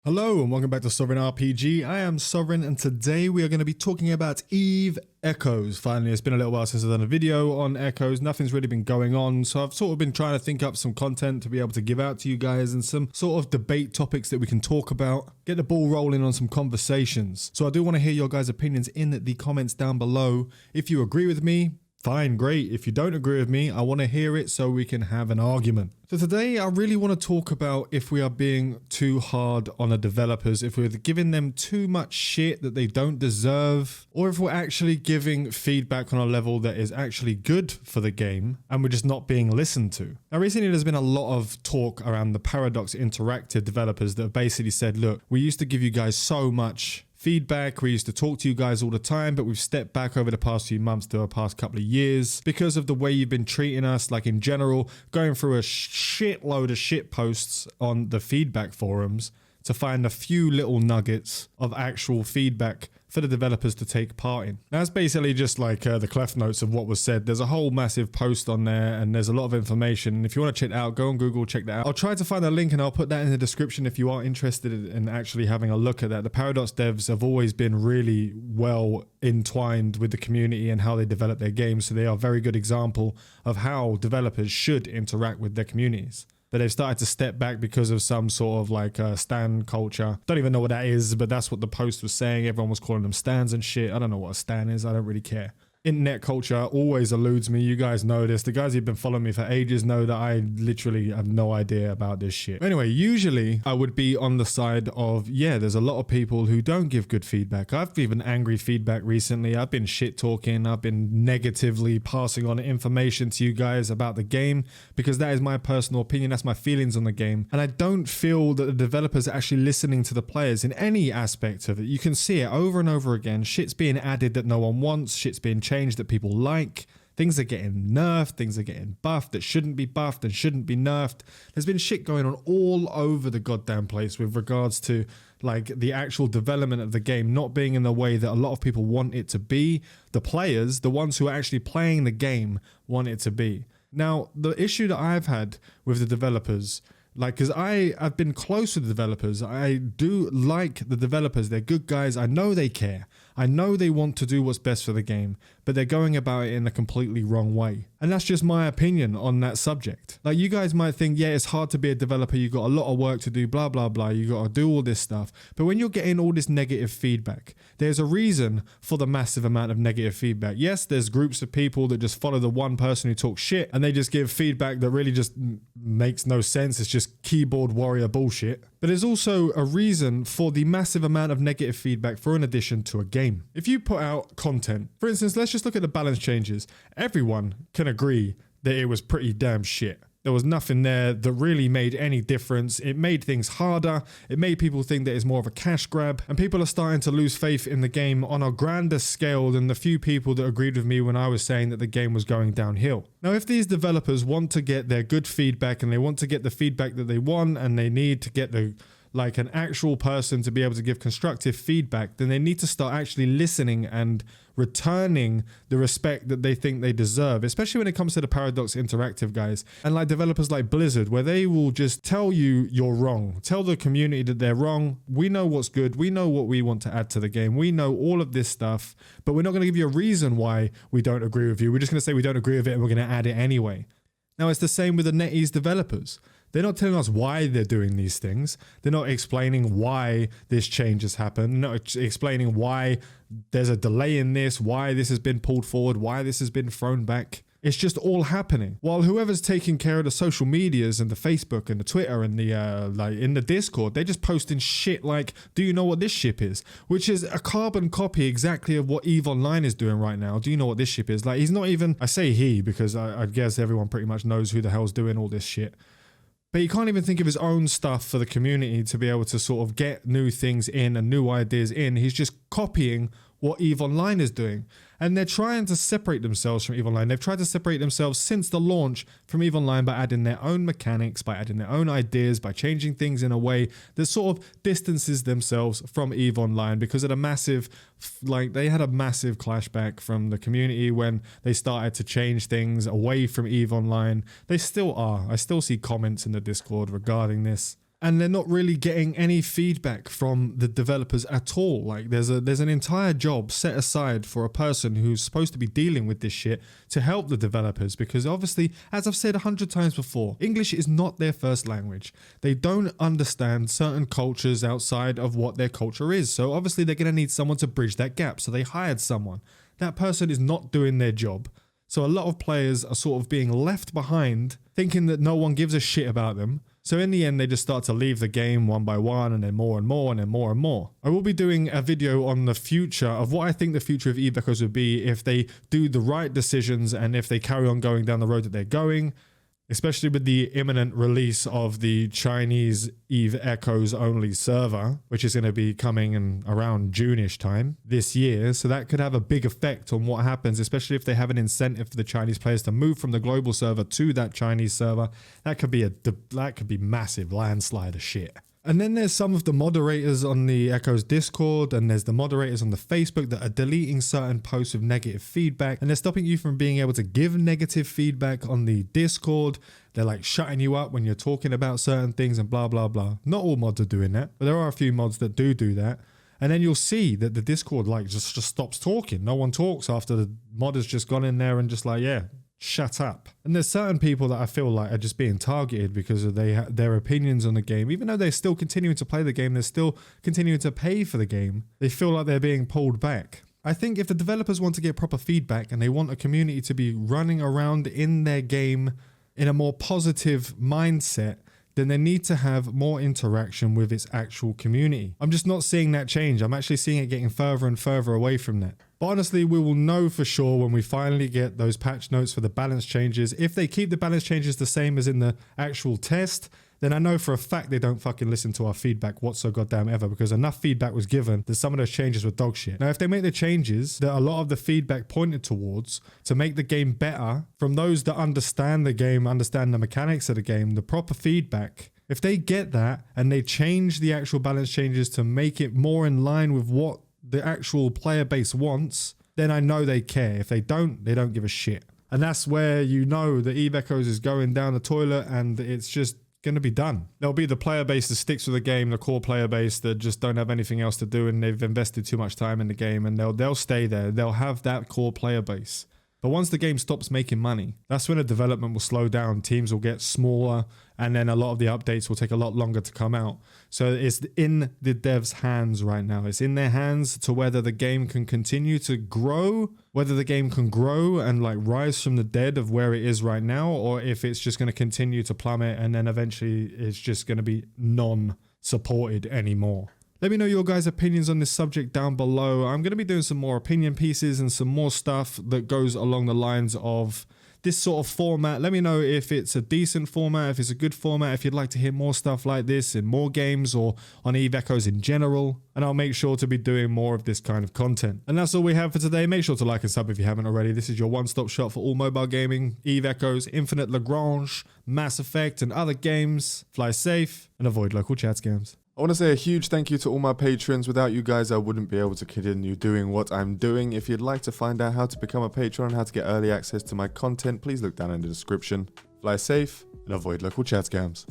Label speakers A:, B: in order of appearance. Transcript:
A: Hello and welcome back to Sovereign RPG. I am Sovereign and today we are going to be talking about Eve Echoes. Finally, it's been a little while since I've done a video on Echoes. Nothing's really been going on, so I've sort of been trying to think up some content to be able to give out to you guys and some sort of debate topics that we can talk about, get the ball rolling on some conversations. So I do want to hear your guys' opinions in the comments down below. If you agree with me, fine, great. If you don't agree with me, I want to hear it so we can have an argument. So today I really want to talk about if we are being too hard on the developers, if we're giving them too much shit that they don't deserve, or if we're actually giving feedback on a level that is actually good for the game and we're just not being listened to. Now recently there's been a lot of talk around the Paradox Interactive developers that have basically said, look, we used to give you guys so much feedback, we used to talk to you guys all the time, but we've stepped back over the past few months to the past couple of years because of the way you've been treating us, like in general, going through a shitload of shit posts on the feedback forums to find a few little nuggets of actual feedback for the developers to take part in. Now, that's basically just like the clef notes of what was said. There's a whole massive post on there and there's a lot of information. If you want to check it out, go on Google, check that out. I'll try to find a link and I'll put that in the description if you are interested in actually having a look at that. The Paradox devs have always been really well entwined with the community and how they develop their games. So they are a very good example of how developers should interact with their communities. But they've started to step back because of some sort of like stan culture. Don't even know what that is, but that's what the post was saying. Everyone was calling them stans and shit. I don't know what a stan is. I don't really care. Internet culture always eludes me. You guys know this. The guys who've been following me for ages know that I literally have no idea about this shit. Anyway, usually I would be on the side of, yeah, there's a lot of people who don't give good feedback. I've given angry feedback recently. I've been shit talking. I've been negatively passing on information to you guys about the game because that is my personal opinion. That's my feelings on the game. And I don't feel that the developers are actually listening to the players in any aspect of it. You can see it over and over again. Shit's being added that no one wants. Shit's being changed that people like. Things are getting nerfed, things are getting buffed that shouldn't be buffed and shouldn't be nerfed. There's been shit going on all over the goddamn place with regards to like the actual development of the game not being in the way that a lot of people want it to be. The players, the ones who are actually playing the game, want it to be. Now, the issue that I've had with the developers, like, because I've been close with the developers. I do like the developers. They're good guys. I know they care. I know they want to do what's best for the game, but they're going about it in a completely wrong way. And that's just my opinion on that subject. Like, you guys might think, yeah, it's hard to be a developer. You've got a lot of work to do, blah, blah, blah. You got to do all this stuff. But when you're getting all this negative feedback, there's a reason for the massive amount of negative feedback. Yes, there's groups of people that just follow the one person who talks shit and they just give feedback that really just makes no sense. It's just keyboard warrior bullshit. But there's also a reason for the massive amount of negative feedback for an addition to a game. If you put out content, for instance, let's just look at the balance changes. Everyone can agree that it was pretty damn shit. There was nothing there that really made any difference. It made things harder. It made people think that it's more of a cash grab. And people are starting to lose faith in the game on a grander scale than the few people that agreed with me when I was saying that the game was going downhill. Now, if these developers want to get their good feedback and they want to get the feedback that they want and they need to get the like an actual person to be able to give constructive feedback, then they need to start actually listening and returning the respect that they think they deserve, especially when it comes to the Paradox Interactive guys and like developers like Blizzard, where they will just tell you you're wrong, tell the community that they're wrong. We know what's good. We know what we want to add to the game. We know all of this stuff, but we're not going to give you a reason why we don't agree with you. We're just going to say we don't agree with it and we're going to add it anyway. Now, it's the same with the NetEase developers. They're not telling us why they're doing these things. They're not explaining why this change has happened. They're not explaining why there's a delay in this, why this has been pulled forward, why this has been thrown back. It's just all happening. While whoever's taking care of the social medias and the Facebook and the Twitter and the like in the Discord, they're just posting shit like, do you know what this ship is? Which is a carbon copy exactly of what EVE Online is doing right now. Do you know what this ship is? Like, he's not even, I say he because I guess everyone pretty much knows who the hell's doing all this shit. But he can't even think of his own stuff for the community to be able to sort of get new things in and new ideas in. He's just copying what EVE Online is doing. And they're trying to separate themselves from EVE Online. They've tried to separate themselves since the launch from EVE Online by adding their own mechanics, by adding their own ideas, by changing things in a way that sort of distances themselves from EVE Online because of the massive, like, they had a massive clashback from the community when they started to change things away from EVE Online. They still are. I still see comments in the Discord regarding this. and they're not really getting any feedback from the developers at all. Like there's an entire job set aside for a person who's supposed to be dealing with this shit to help the developers, because obviously, as I've said 100 times before, English is not their first language. They don't understand certain cultures outside of what their culture is. So obviously they're going to need someone to bridge that gap. So they hired someone. That person is not doing their job. So a lot of players are sort of being left behind, thinking that no one gives a shit about them. So in the end, they just start to leave the game one by one, and then more and more, and then more and more. I will be doing a video on the future of what I think the future of Eve Echoes would be if they do the right decisions and if they carry on going down the road that they're going, especially with the imminent release of the Chinese Eve Echoes only server, which is going to be coming in around June-ish time this year. So that could have a big effect on what happens, especially if they have an incentive for the Chinese players to move from the global server to that Chinese server. That could be massive landslide of shit. And then there's some of the moderators on the Echoes Discord, and there's the moderators on the Facebook that are deleting certain posts with negative feedback, and they're stopping you from being able to give negative feedback on the Discord. They're like shutting you up when you're talking about certain things and blah, blah, blah. Not all mods are doing that, but there are a few mods that do that. And then you'll see that the Discord like just stops talking. No one talks after the mod has just gone in there and just like, yeah, shut up. And there's certain people that I feel like are just being targeted because of their opinions on the game. Even though they're still continuing to play the game, they're still continuing to pay for the game, they feel like they're being pulled back. I think if the developers want to get proper feedback and they want a community to be running around in their game in a more positive mindset, then they need to have more interaction with its actual community. I'm just not seeing that change. I'm actually seeing it getting further and further away from that. But honestly, we will know for sure when we finally get those patch notes for the balance changes. If they keep the balance changes the same as in the actual test, then I know for a fact they don't fucking listen to our feedback whatso goddamn ever, because enough feedback was given that some of those changes were dog shit. Now, if they make the changes that a lot of the feedback pointed towards to make the game better from those that understand the game, understand the mechanics of the game, the proper feedback, if they get that and they change the actual balance changes to make it more in line with what the actual player base wants, then I know they care. If they don't give a shit. And that's where you know the Eve Echoes is going down the toilet and it's just going to be done. There'll be the player base that sticks with the game, the core player base that just don't have anything else to do and they've invested too much time in the game, and they'll stay there. They'll have that core player base. But once the game stops making money, that's when the development will slow down. Teams will get smaller, and then a lot of the updates will take a lot longer to come out. So it's in the devs' hands right now. It's in their hands to whether the game can continue to grow, whether the game can grow and like rise from the dead of where it is right now, or if it's just going to continue to plummet and then eventually it's just going to be non-supported anymore. Let me know your guys' opinions on this subject down below. I'm going to be doing some more opinion pieces and some more stuff that goes along the lines of this sort of format. Let me know if it's a decent format, if it's a good format, if you'd like to hear more stuff like this in more games or on Eve Echoes in general. And I'll make sure to be doing more of this kind of content. And that's all we have for today. Make sure to like and sub if you haven't already. This is your one-stop shop for all mobile gaming, Eve Echoes, Infinite Lagrange, Mass Effect, and other games. Fly safe and avoid local chat scams.
B: I want to say a huge thank you to all my patrons. Without you guys, I wouldn't be able to continue doing what I'm doing. If you'd like to find out how to become a patron and how to get early access to my content, please look down in the description. Fly safe and avoid local chat scams.